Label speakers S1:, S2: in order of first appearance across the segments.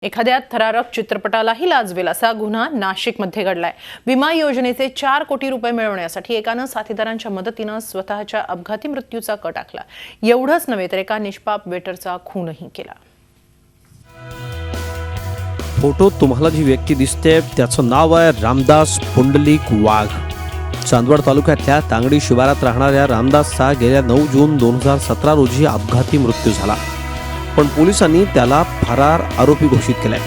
S1: एखाद्या थरारक चित्रपटालाही लाजवेल असा गुन्हा नाशिकमध्ये घडलाय। विमा योजनेचे 4 कोटी रुपये मिळवण्यासाठी एकानं साथीदारांच्या मदतीनं स्वतःच्या अपघाती मृत्यूचा कट आखला। एवढंच नव्हे तर एका निष्पाप वेटरचा खूनही केला।
S2: फोटोत तुम्हाला जी व्यक्ती दिसते त्याचं नाव आहे रामदास पुंडलिक वाघ। चांदवड तालुक्यातल्या तांगडी शिवारात राहणाऱ्या रामदासचा गेल्या 9 जून 2017 रोजी अपघाती मृत्यू झाला, पण पोलिसांनी त्याला फरार आरोपी घोषित केलाय।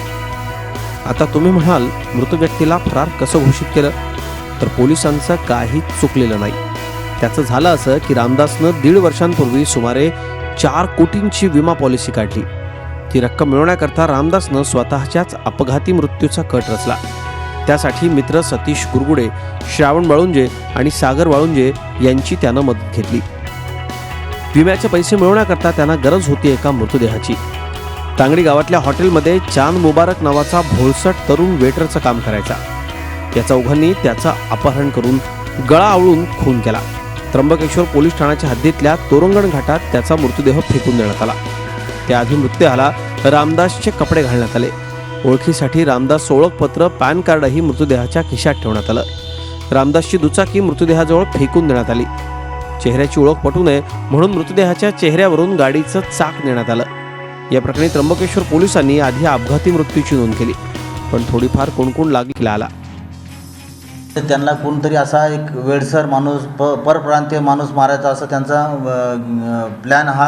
S2: आता तुम्ही म्हणाल मृत व्यक्तीला फरार कसं घोषित केलं, तर पोलिसांचं काहीच चुकलेलं नाही। त्याचं झालं असं की रामदासनं 1.5 वर्षांपूर्वी सुमारे 4 कोटींची विमा पॉलिसी काढली। ती रक्कम मिळवण्याकरता रामदासनं स्वतःच्याच अपघाती मृत्यूचा कट रचला। त्यासाठी मित्र सतीश गुरगुडे, श्रावण वाळुंजे आणि सागर वाळुंजे यांची त्यानं मदत घेतली। विम्याचे पैसे मिळवण्याकरता त्यांना गरज होती एका मृतदेहाची। तांगडी गावातल्या हॉटेलमध्ये चांद मुबारक नावाचा भोळसट तरुण वेटरचं काम करायचा। या चौघांनी त्याचा अपहरण करून गळा आवळून खून केला। त्र्यंबकेश्वर पोलीस ठाण्याच्या हद्दीतल्या तोरंगण घाटात त्याचा मृतदेह फेकून देण्यात आला। त्याआधी मृतदेहाला रामदासचे कपडे घालण्यात आले। ओळखीसाठी रामदास ओळखपत्र, पॅन कार्डही मृतदेहाच्या खिशात ठेवण्यात आलं। रामदासची दुचाकी मृतदेहाजवळ फेकून देण्यात आली। चेहऱ्याची ओळख पटू नये म्हणून मृतदेहाच्या चेहऱ्यावरून गाडीचं चाक नेण्यात आलं। या प्रकरणी त्र्यंबकेश्वर पोलिसांनी आधी अपघाती मृत्यूची नोंद केली, पण थोडीफार कोणकोण लागली आला।
S3: त्यांना कोणतरी असा एक वेडसर माणूस, परप्रांतीय माणूस मारायचा असं त्यांचा प्लॅन हा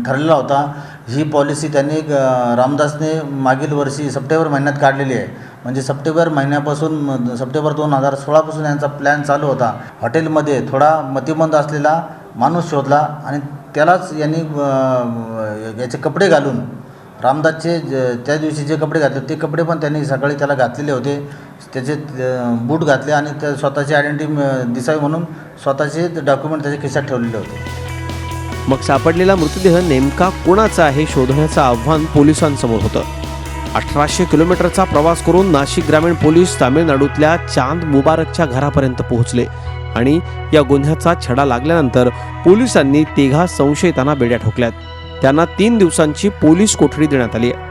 S3: ठरलेला होता। ही पॉलिसी त्यांनी रामदासने मागील वर्षी सप्टेंबर महिन्यात काढलेली आहे। म्हणजे सप्टेंबर महिन्यापासून सप्टेंबर 2016 पासून यांचा प्लॅन चालू होता। हॉटेलमध्ये थोडा मतिमंद असलेला माणूस शोधला आणि त्यालाच यांनी याचे कपडे घालून रामदासचे त्या दिवशी जे कपडे घातले ते कपडे पण त्यांनी सकाळी त्याला घातलेले होते। त्याचे बूट घातले आणि त्या स्वतःची आयडेंटिटी दिसावी म्हणून स्वतःचे डॉक्युमेंट त्याच्या खिशात ठेवलेले होते।
S2: मग सापडलेला मृतदेह नेमका कोणाचा आहे शोधण्याचं आव्हान पोलिसांसमोर होतं। 1800 किलोमीटरचा प्रवास करून नाशिक ग्रामीण पोलीस तामिळनाडूतल्या चांद मुबारकच्या घरापर्यंत पोहोचले आणि या गुन्ह्याचा छडा लागल्यानंतर पोलिसांनी 3 संशयितांना बेड्या ठोकल्यात। त्यांना 3 दिवसांची पोलीस कोठडी देण्यात आली आहे।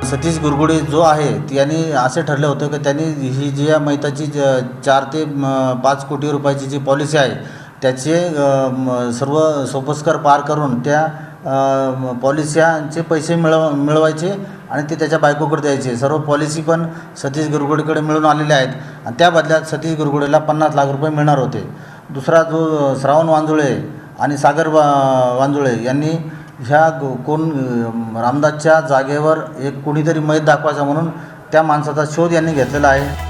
S3: सतीश गुरगुडे जो आहे त्यांनी असे ठरले होते की त्यांनी ही जी या मैताची 4 ते 5 कोटी रुपयाची जी पॉलिसी आहे त्याचे सर्व सोपस्कर पार करून त्या पॉलिसीचे पैसे मिळवायचे आणि ते त्याच्या बायकोकडे द्यायचे। सर्व पॉलिसी पण सतीश गुरगुडेकडे मिळून आलेले आहेत आणि त्या बदल्यात सतीश गुरगुडेला 50 लाख रुपये मिळणार होते। दुसरा जो श्रावण वांजुळे आणि सागर वांजुळे यांनी ह्या रामदासच्या जागेवर एक कोणीतरी मैत दाखवायचा म्हणून त्या माणसाचा शोध यांनी घेतलेला आहे।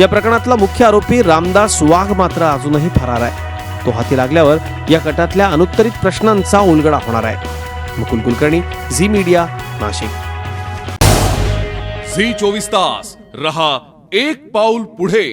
S2: या प्रकरणातला मुख्य आरोपी रामदास वाघ मात्र अजूनही फरार आहे। तो हाती लागल्यावर या कटातल्या अनुत्तरित प्रश्नांचा उलगडा होणार आहे। मुकुल कुलकर्णी, झी मीडिया, नाशिक।
S4: झी 24 तास रहा एक पाऊल पुढे।